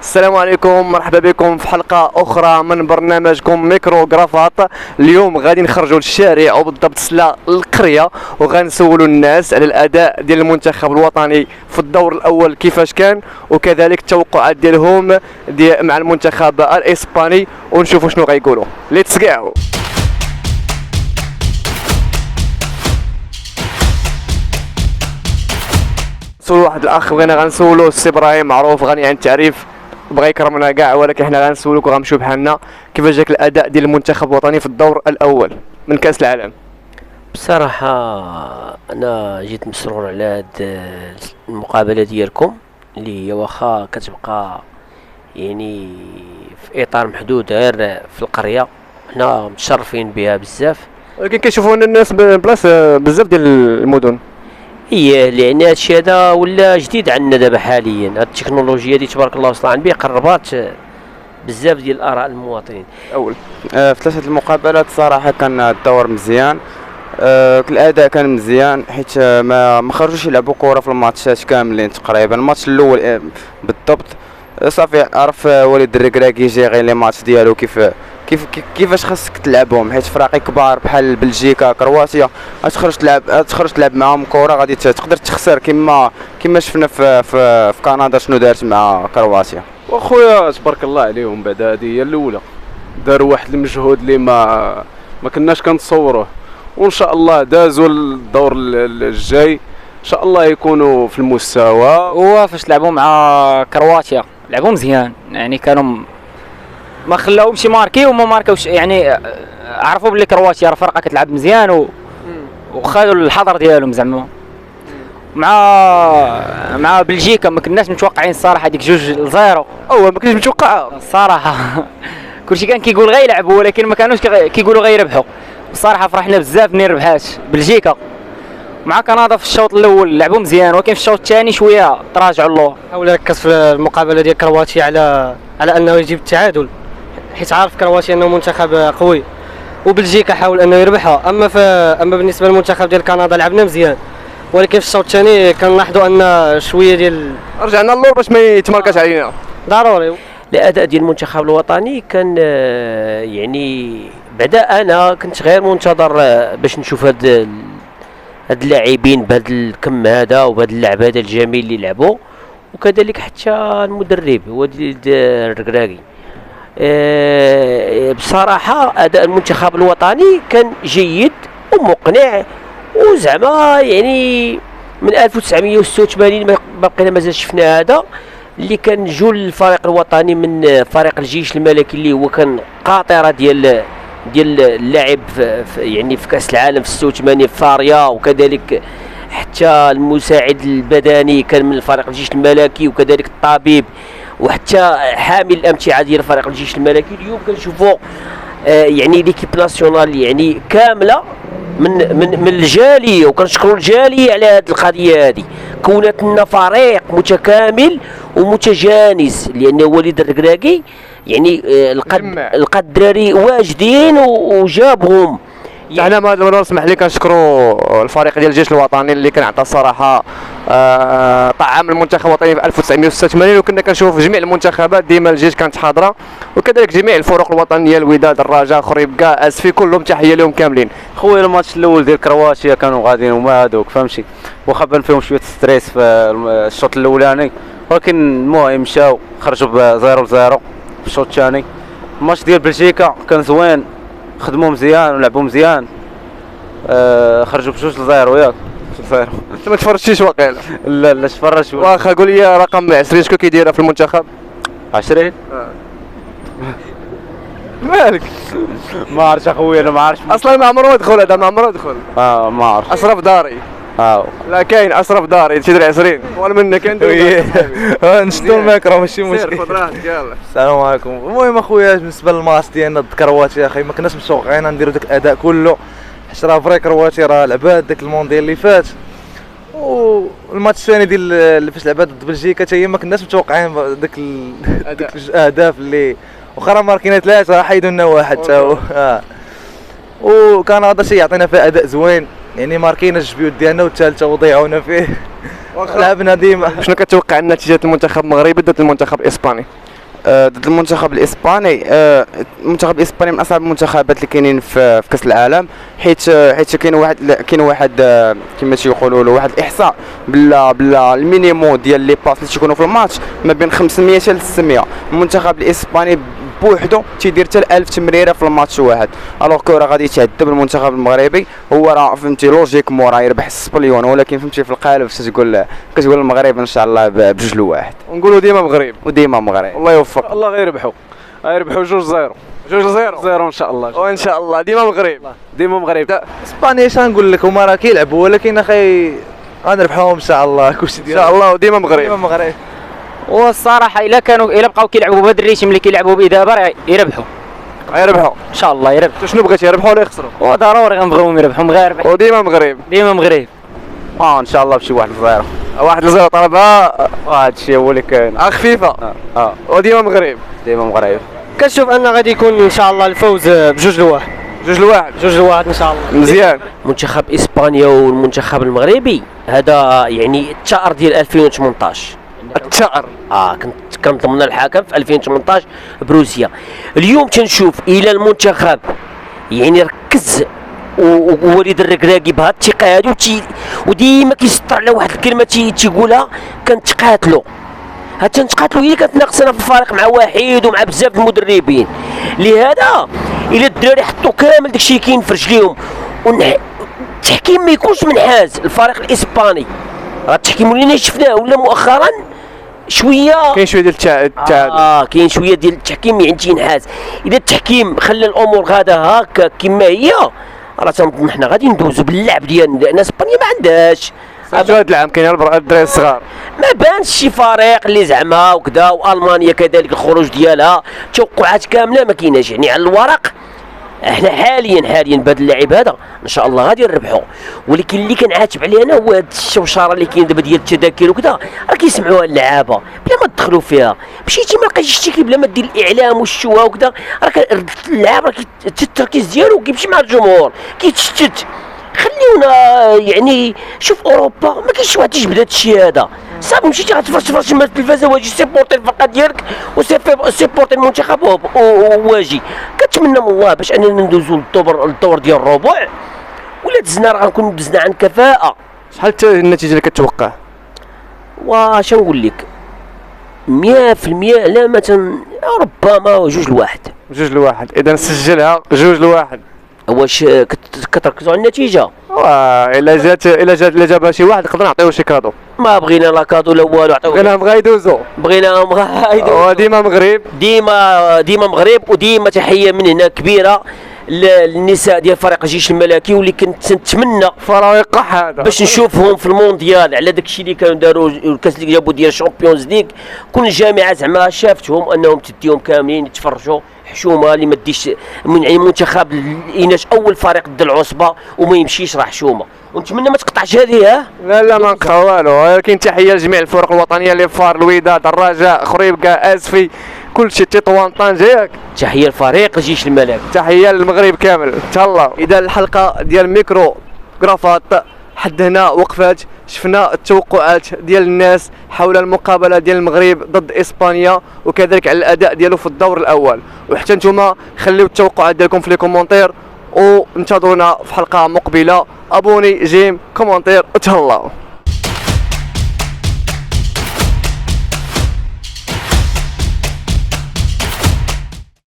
السلام عليكم، مرحبا بكم في حلقة أخرى من برنامجكم ميكروغرافات. اليوم غادي نخرجوا للشارع وبالضبط سلا القرية وغنسولوا الناس على الأداء ديال المنتخب الوطني في الدور الأول كيفاش كان، وكذلك التوقعات ديالهم مع المنتخب الإسباني، ونشوفوا شنو غيقولوا. ليتس جو. سول واحد الاخ بغينا غنسولو، السي ابراهيم معروف غني عن التعريف، بغا يكرمنا كاع، ولكن حنا غنسولوك وغنمشيو بحالنا. كيفاش جاك الاداء ديال المنتخب الوطني في الدور الاول من كاس العالم؟ بصراحة أنا جيت مسرور على هاد المقابلة ديالكم اللي هي واخا كتبقى يعني في إطار محدود غير في القرية، حنا متشرفين بها بزاف. ولكن كيشوفوا ان الناس بلاص بزاف ديال المدن. هي لأن هادشي هذا ولا جديد عندنا دابا حاليا، هاد التكنولوجيا هادي تبارك الله وصل عن بيه قربات بزاف ديال الآراء المواطنين. اول في ثلاثة المقابلات صراحة كان الدور مزيان. الاداء كان مزيان حيت ما خرجوش يلعبوا كره في الماتشات كاملين تقريبا. الماتش الاول بالضبط صافي عرف وليد الركراكي يجي غير لي ماتش ديالو كيفاش خاصك تلعبهم، حيت فراقي كبار بحال بلجيكا كرواتيا تخرج تلعب معاهم كره غادي تقدر تخسر كما شفنا في كندا شنو دارت مع كرواتيا. واخويا تبارك الله عليهم، بعد هذه هي الاولى داروا واحد المجهود اللي ما كناش كنتصوروه، وان شاء الله دازوا الدور الجاي ان شاء الله يكونوا في المستوى. هو فاش لعبوا مع كرواتيا لعبوا مزيان، يعني كانوا ما خلاوهمش ماركيو وما ماركاوش، يعني عرفوا بلي كرواتيا راه فرقه كتلعب مزيان وخذوا الحذر ديالهم زعما. مع بلجيكا ما كناش متوقعين الصراحه ديك 2-0. ما كنتش متوقع الصراحه كلشي كان كيقول غير يلعبوا، ولكن ما كانوش كيقولوا غير يربحوا. الصراحه فرحنا بزاف منين ربحات بلجيكا. مع كندا في الشوط الاول لعبوا مزيان، ولكن في الشوط الثاني شويه تراجعوا الله. حاول يركز في المقابله ديال كرواتيا على انه يجيب التعادل، حيت عارف كرواتيا انه منتخب قوي، وبلجيكا حاول انه يربحها. اما بالنسبه للمنتخب ديال كندا لعبنا مزيان، ولكن في الشوط الثاني كنلاحظوا ان شويه ديال رجعنا اللور باش ما يتمركش علينا. ضروري الاداء ديال المنتخب الوطني كان يعني بعدا انا كنت غير منتظر باش نشوف هاد اللاعبين بهذا الكم هذا وبهذا اللعب هذا الجميل اللي لعبوا، وكذلك حتى المدرب وليد الركراكي. بصراحه اداء المنتخب الوطني كان جيد ومقنع، وزعما يعني من 1986 ما بقينا مازال شفنا هذا اللي كان جو الفريق الوطني من فريق الجيش الملكي اللي هو كان قاطره ديال اللاعب يعني في كاس العالم في 86 في فاريا، وكذلك حتى المساعد البدني كان من الفريق الجيش الملكي، وكذلك الطبيب وحتى حامل الامتعه ديال فريق الجيش الملكي. اليوم كنشوفوا يعني ليكيب ناسيونال يعني كامله من الجاليه، وكنشكروا الجاليه على هذه القضيه هذه. كونت لنا فريق متكامل ومتجانس، لان وليد الركراكي يعني لقى الدراري واجدين وجابهم. حنا هذا المره اسمح لي كنشكروا الفريق ديال الجيش الوطني اللي كان عطى الصراحه طعام المنتخب الوطني في 1986، وكنا كنشوفوا في جميع المنتخبات ديما الجيش كانت حاضره، وكذلك جميع الفرق الوطنيه الوداد الرجاء خريبكا اسفي كلهم تحيه لهم كاملين. خويا الماتش الاول ديال كرواتيا كانوا غاديين هما هذوك فهمتي، واخا بان فيهم شويه ستريس في الشوط الاولاني، ولكن المهم مشاو خرجوا ب 0-0 في الشوط الثاني. الماتش ديال بلجيكا كان زوين، خدموا مزيان ولعبوا مزيان، خرجوا ب2-0 ياك 0. انت ما تفرجتيش واقيلا؟ لا تفرجت. واخا قول لي رقم 20 شكون كيديرها في المنتخب؟ 20 مالك؟ ما عرفتش اخويا، انا ما عرفتش اصلا ما عمره يدخل هذا، ما عمره يدخل. ما عرفتش. اشرف داري. لا كاين اشرف داري تيدير 20 ولا منك انت. نشدو الميكرو ماشي مشكل. السلام عليكم. المهم اخويا بالنسبه للماتش ديالنا ضد كرواتيا اخي ما كناش متوقعين نديرو داك الاداء كله، حيت راه فري كرواتيا راه لعبات داك المونديال اللي فات، والماتش الثاني ديال اللي فاش لعبات ضد بلجيكا حتى هي ما كناش متوقعين داك الاهداف اللي واخا راه ماركينا 3 حيدوا لنا واحد حتى هو. وكان هذا الشيء يعطينا فيه اداء زوين، يعني ماركينا الجبيوت ديالنا والثالثه وضيعونا فيه. لعبنا ديما. شنو كتوقع النتيجه المنتخب المغربي ضد المنتخب الاسباني؟ ضد المنتخب الاسباني. المنتخب الاسباني من اصعب المنتخبات اللي كاينين في كاس العالم، حيت كاين واحد كما تيقولوا له واحد الاحصاء بلا المينيمو ديال لي باس اللي تيكونوا في الماتش ما بين 500 حتى 600. المنتخب الاسباني بوحدو تيدير حتى 1000 تمريره في الماتش واحد، الوغ كو راه غادي يتعذب المنتخب المغربي. هو راه فهمتي لوجيكمون راه يربح السبليون، ولكن فهمتي في القالب كتقول المغرب ان شاء الله ب2-1. ونقولوا ديما مغرب وديما مغرب. الله يوفق. الله غيربحوا 2-0 2-0 ان شاء الله. وان شاء الله ديما مغرب. ديما مغرب. اسبانيا اش غنقول لك، هما راه كيلعبوا ولكن اخي غنربحوهم ان شاء الله. كلشي ان شاء الله وديما مغرب. ديما مغرب. والصراحه الا بقاو كيلعبوا بهذا الريتم اللي كيلعبوا به دابا راه يربحوا غيربحوا ان شاء الله. يربحوا. شنو بغيتي يربحوا ولا يخسروا؟ وضروري غنبغيوهم يربحوا مغاربه. وديما مغرب. ديما مغرب. ان شاء الله بشي 1-0. 1-0 طلبها. هذا الشيء هو اللي كاين. خفيفه. وديما مغرب. ديما مغرب. كنشوف ان غادي يكون ان شاء الله الفوز ب2-1. 2-1 2-1 ان شاء الله. مزيان. منتخب اسبانيا والمنتخب المغربي هذا يعني الثأر ديال 2018. الثأر. كان ضمن الحكم في 2018 بروسيا. اليوم تنشوف الى المنتخب يعني ركز ووليد الركراكي بهذا الثقه هذه وديما كيسطر على واحد الكلمه تيقولها كنتقاتلوا. تنتقاتلوا هي اللي كانت ناقصنا في الفريق مع واحد ومع بزاف المدربين. لهذا الى الدراري حطوا كامل داكشي اللي كاين في رجليهم التحكيم ما يكونش منحاز. الفريق الاسباني راه التحكيم اللي شفناه ولا مؤخرا شويه كاين شويه ديال التعادل. كاين شويه ديال التحكيم يعني تينحاز. اذا التحكيم خلى الامور غادا هكا كما هي راه تنظن حنا غادي ندوزو باللعب ديالنا، لان اسبانيا ما عندهاش هذا العام كاين الدراري الصغار. ما بانش شي فريق اللي زعما وكذا، والمانيا كذلك الخروج ديالها توقعات كامله ما كايناش يعني على الورق. احنا حاليا بهذا اللاعب هذا ان شاء الله غادي نربحوا، ولكن اللي كنعاتب عليه انا هو هاد الشوشره اللي كاين دابا ديال التذاكر وكذا، راه كيسمعوها اللعابه بلا ما تدخلوا فيها. مشيتي ما لقيتيش تشتكي بلا ما دير الاعلام والشوها وكذا، راه اللعاب راه التركيز ديالو كيمشي مع الجمهور كيتشتت. خليونا يعني شوف اوروبا ما كاينش واحد يجبد هذا الشيء هذا. صافي مشيتي غتفرج مع التلفازه واجي سيبورتي الفرقه ديالك وسيبورتي المنتخب واجي. كنتمنى من الله باش اننا ندوزو للدور ديال الربع، ولا دزنا راه غنكون دزنا عن كفاءه. شحال النتيجه اللي كتوقع؟ واش نقول لك 100% لا مثلا ربما 2-1. 2-1 اذا نسجلها 2-1. واش كتركزوا على النتيجه؟ الا جابها شي واحد نقدر نعطيوه شي كادو. ما بغينا لا كادو لا والو، بغيناهم غيدوزو. وديما مغرب. ديما مغرب. وديما تحيه من هنا كبيره للنساء ديال فريق الجيش الملكي، واللي كنت نتمنى فرايقح هذا باش نشوفهم في المونديال على داكشي اللي كانوا داروا الكاس اللي جابوا ديال الشامبيونز ليغ. كل الجامعه زعما شافتهم انهم تديهم كاملين يتفرجوا حشومه اللي ما ديش يعني منتخب الاناث اول فريق ضد العصبه وما يمشيش راه حشومه، ونتمنى ما تقطعش هذه. لا ما نقطع والو، ولكن تحيه لجميع الفرق الوطنيه اللي فار الوداد الرجاء خريبكا اسفي كلشي تطوان طنجه ياك. تحيه لفريق الجيش الملكي، تحيه للمغرب كامل تهلاو. اذا الحلقه ديال ميكرو غرافات حد هنا وقفات، شفنا التوقعات ديال الناس حول المقابله ديال المغرب ضد اسبانيا وكذلك على الاداء ديالو في الدور الاول، وحتى نتوما خليو التوقعات ديالكم في لي كومونتير وانتظرونا في حلقه مقبله. ابوني جيم كومونتير تهلاو.